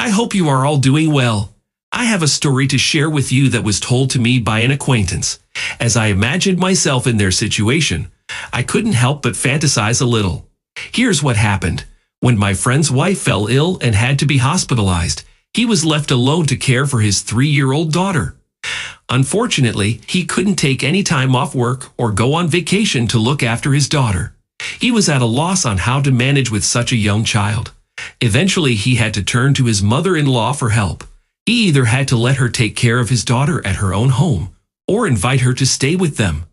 I hope you are all doing well. I have a story to share with you that was told to me by an acquaintance. As I imagined myself in their situation, I couldn't help but fantasize a little. Here's what happened. When my friend's wife fell ill and had to be hospitalized, he was left alone to care for his 3-year-old daughter. Unfortunately, he couldn't take any time off work or go on vacation to look after his daughter. He was at a loss on how to manage with such a young child. Eventually, he had to turn to his mother-in-law for help. He either had to let her take care of his daughter at her own home or invite her to stay with them.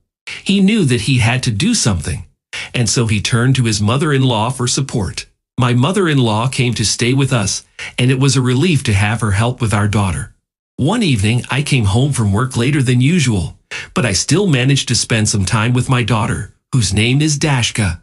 He knew that he had to do something, and so he turned to his mother-in-law for support. My mother-in-law came to stay with us, and it was a relief to have her help with our daughter. One evening, I came home from work later than usual, but I still managed to spend some time with my daughter, whose name is Dashka.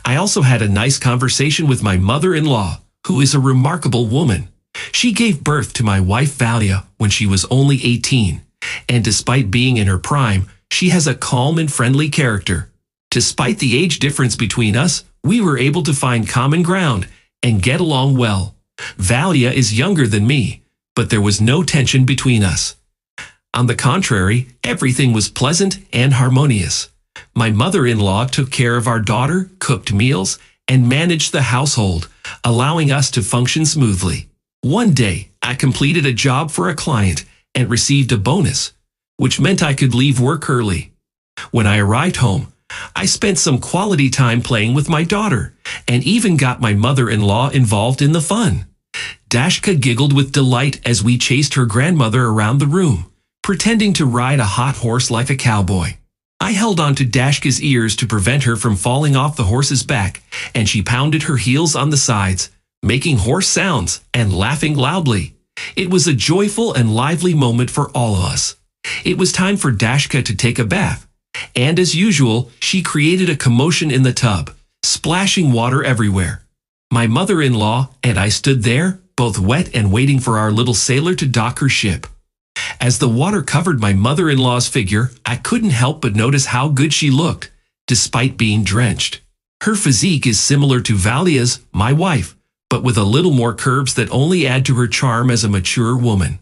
I also had a nice conversation with my mother-in-law, who is a remarkable woman. She gave birth to my wife Valia when she was only 18, and despite being in her prime, she has a calm and friendly character. Despite the age difference between us, we were able to find common ground and get along well. Valia is younger than me, but there was no tension between us. On the contrary, everything was pleasant and harmonious. My mother-in-law took care of our daughter, cooked meals, and managed the household, allowing us to function smoothly. One day, I completed a job for a client and received a bonus, which meant I could leave work early. When I arrived home, I spent some quality time playing with my daughter and even got my mother-in-law involved in the fun. Dashka giggled with delight as we chased her grandmother around the room, pretending to ride a hot horse like a cowboy. I held on to Dashka's ears to prevent her from falling off the horse's back, and she pounded her heels on the sides, making horse sounds and laughing loudly. It was a joyful and lively moment for all of us. It was time for Dashka to take a bath, and as usual, she created a commotion in the tub, splashing water everywhere. My mother-in-law and I stood there, both wet and waiting for our little sailor to dock her ship. As the water covered my mother-in-law's figure, I couldn't help but notice how good she looked, despite being drenched. Her physique is similar to Valia's, my wife, but with a little more curves that only add to her charm as a mature woman.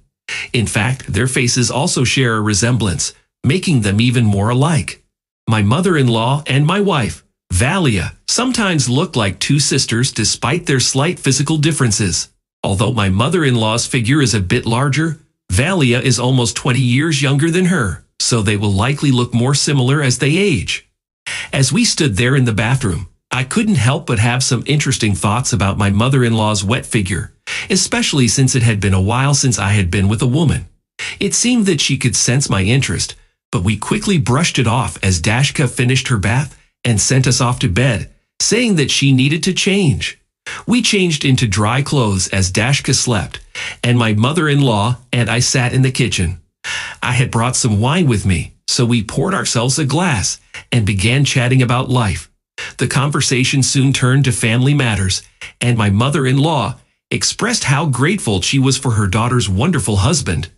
In fact, their faces also share a resemblance, making them even more alike. My mother-in-law and my wife, Valia, sometimes look like two sisters despite their slight physical differences. Although my mother-in-law's figure is a bit larger, Valia is almost 20 years younger than her, so they will likely look more similar as they age. As we stood there in the bathroom, I couldn't help but have some interesting thoughts about my mother-in-law's wet figure, especially since it had been a while since I had been with a woman. It seemed that she could sense my interest, but we quickly brushed it off as Dashka finished her bath and sent us off to bed, saying that she needed to change. We changed into dry clothes as Dashka slept, and my mother-in-law and I sat in the kitchen. I had brought some wine with me, so we poured ourselves a glass and began chatting about life. The conversation soon turned to family matters, and my mother-in-law expressed how grateful she was for her daughter's wonderful husband,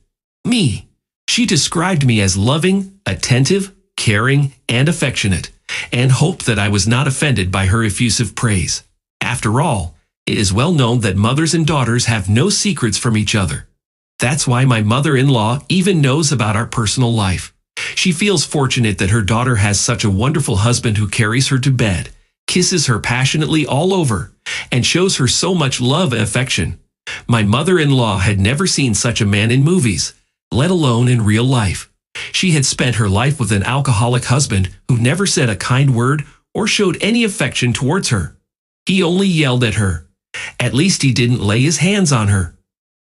me. She described me as loving, attentive, caring, and affectionate, and hoped that I was not offended by her effusive praise. After all, it is well known that mothers and daughters have no secrets from each other. That's why my mother-in-law even knows about our personal life. She feels fortunate that her daughter has such a wonderful husband who carries her to bed, kisses her passionately all over, and shows her so much love and affection. My mother-in-law had never seen such a man in movies, let alone in real life. She had spent her life with an alcoholic husband who never said a kind word or showed any affection towards her. He only yelled at her. At least he didn't lay his hands on her.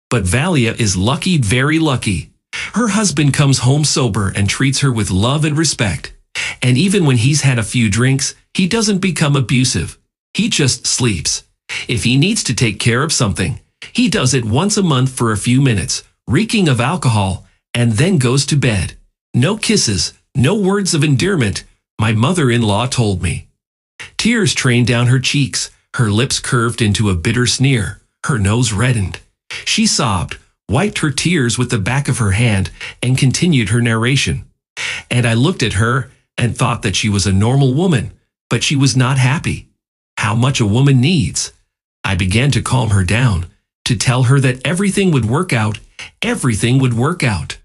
But Valia is lucky, very lucky. Her husband comes home sober and treats her with love and respect. And even when he's had a few drinks, he doesn't become abusive. He just sleeps. If he needs to take care of something, he does it once a month for a few minutes, reeking of alcohol, and then goes to bed. No kisses, no words of endearment, my mother-in-law told me. Tears trained down her cheeks, her lips curved into a bitter sneer, her nose reddened. She sobbed, wiped her tears with the back of her hand, and continued her narration. And I looked at her and thought that she was a normal woman, but she was not happy. How much a woman needs. I began to calm her down, to tell her that everything would work out. Everything would work out.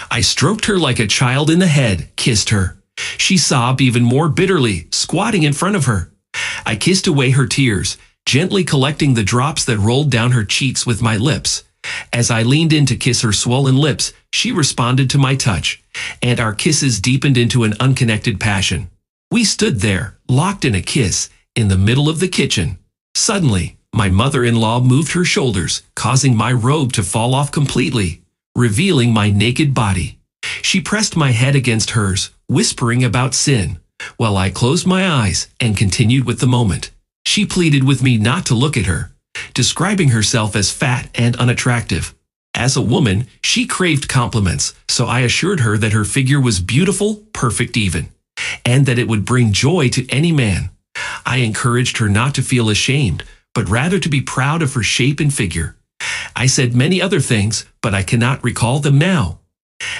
I stroked her like a child in the head, kissed her. She sobbed even more bitterly, squatting in front of her. I kissed away her tears, gently collecting the drops that rolled down her cheeks with my lips. As I leaned in to kiss her swollen lips, she responded to my touch, and our kisses deepened into an unconnected passion. We stood there, locked in a kiss, in the middle of the kitchen. Suddenly, my mother-in-law moved her shoulders, causing my robe to fall off completely, revealing my naked body. She pressed my head against hers, whispering about sin, while I closed my eyes and continued with the moment. She pleaded with me not to look at her, describing herself as fat and unattractive. As a woman, she craved compliments, so I assured her that her figure was beautiful, perfect even, and that it would bring joy to any man. I encouraged her not to feel ashamed, but rather to be proud of her shape and figure. I said many other things, but I cannot recall them now.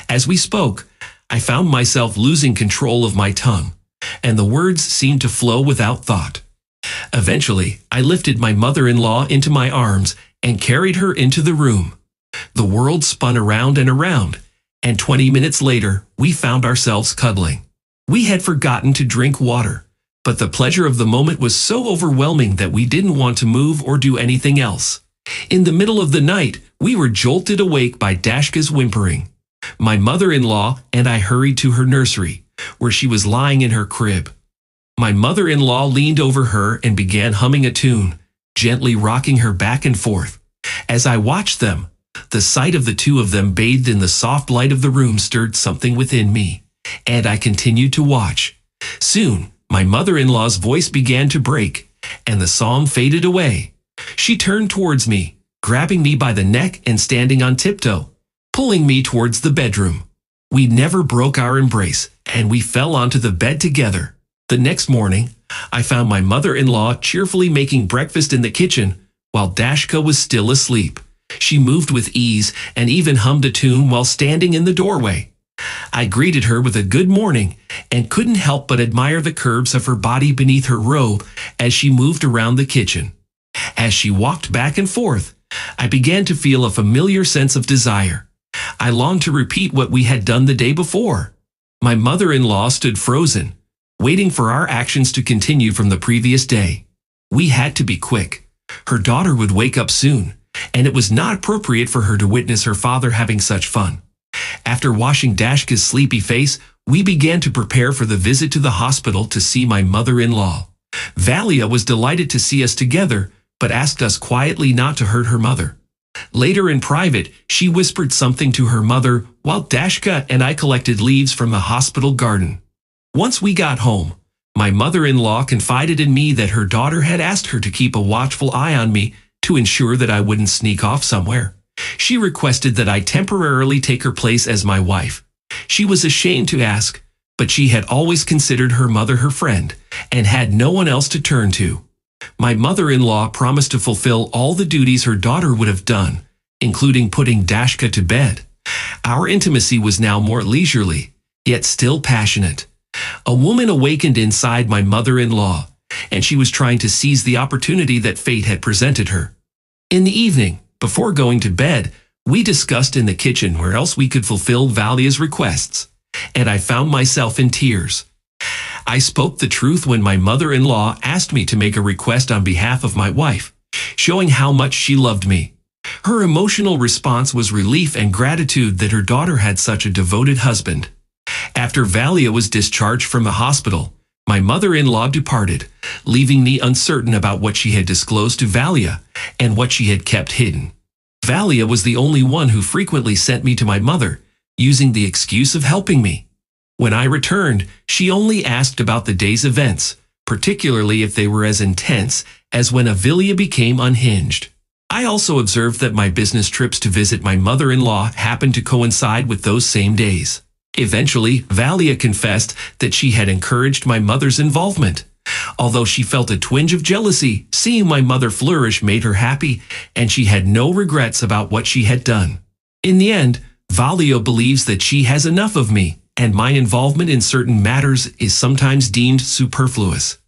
As we spoke, I found myself losing control of my tongue, and the words seemed to flow without thought. Eventually, I lifted my mother-in-law into my arms and carried her into the room. The world spun around and around, and 20 minutes later, we found ourselves cuddling. We had forgotten to drink water, but the pleasure of the moment was so overwhelming that we didn't want to move or do anything else. In the middle of the night, we were jolted awake by Dashka's whimpering. My mother-in-law and I hurried to her nursery, where she was lying in her crib. My mother-in-law leaned over her and began humming a tune, gently rocking her back and forth. As I watched them, the sight of the two of them bathed in the soft light of the room stirred something within me, and I continued to watch. Soon, my mother-in-law's voice began to break, and the song faded away. She turned towards me, grabbing me by the neck and standing on tiptoe, pulling me towards the bedroom. We never broke our embrace, and we fell onto the bed together. The next morning, I found my mother-in-law cheerfully making breakfast in the kitchen, while Dashka was still asleep. She moved with ease and even hummed a tune while standing in the doorway. I greeted her with a good morning and couldn't help but admire the curves of her body beneath her robe as she moved around the kitchen. As she walked back and forth, I began to feel a familiar sense of desire. I longed to repeat what we had done the day before. My mother-in-law stood frozen, waiting for our actions to continue from the previous day. We had to be quick. Her daughter would wake up soon, and it was not appropriate for her to witness her father having such fun. After washing Dashka's sleepy face, we began to prepare for the visit to the hospital to see my mother-in-law. Valia was delighted to see us together, but asked us quietly not to hurt her mother. Later in private, she whispered something to her mother while Dashka and I collected leaves from the hospital garden. Once we got home, my mother-in-law confided in me that her daughter had asked her to keep a watchful eye on me to ensure that I wouldn't sneak off somewhere. She requested that I temporarily take her place as my wife. She was ashamed to ask, but she had always considered her mother her friend and had no one else to turn to. My mother-in-law promised to fulfill all the duties her daughter would have done, including putting Dashka to bed. Our intimacy was now more leisurely, yet still passionate. A woman awakened inside my mother-in-law, and she was trying to seize the opportunity that fate had presented her. In the evening, before going to bed, we discussed in the kitchen where else we could fulfill Valia's requests, and I found myself in tears. I spoke the truth when my mother-in-law asked me to make a request on behalf of my wife, showing how much she loved me. Her emotional response was relief and gratitude that her daughter had such a devoted husband. After Valia was discharged from the hospital, my mother-in-law departed, leaving me uncertain about what she had disclosed to Valia and what she had kept hidden. Valia was the only one who frequently sent me to my mother, using the excuse of helping me. When I returned, she only asked about the day's events, particularly if they were as intense as when Avilia became unhinged. I also observed that my business trips to visit my mother-in-law happened to coincide with those same days. Eventually, Valia confessed that she had encouraged my mother's involvement. Although she felt a twinge of jealousy, seeing my mother flourish made her happy, and she had no regrets about what she had done. In the end, Valia believes that she has enough of me, and my involvement in certain matters is sometimes deemed superfluous.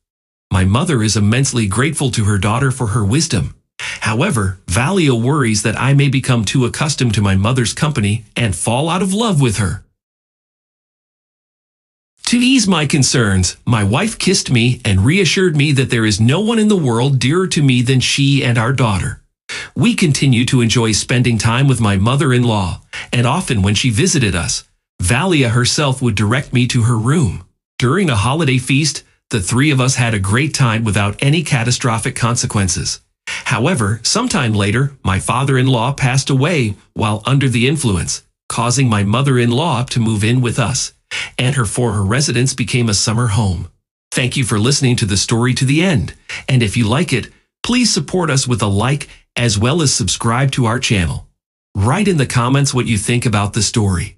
My mother is immensely grateful to her daughter for her wisdom. However, Valia worries that I may become too accustomed to my mother's company and fall out of love with her. To ease my concerns, my wife kissed me and reassured me that there is no one in the world dearer to me than she and our daughter. We continue to enjoy spending time with my mother-in-law, and often when she visited us, Valia herself would direct me to her room. During a holiday feast, the three of us had a great time without any catastrophic consequences. However, sometime later, my father-in-law passed away while under the influence, causing my mother-in-law to move in with us, and her residence became a summer home. Thank you for listening to the story to the end, and if you like it, please support us with a like as well as subscribe to our channel. Write in the comments what you think about the story.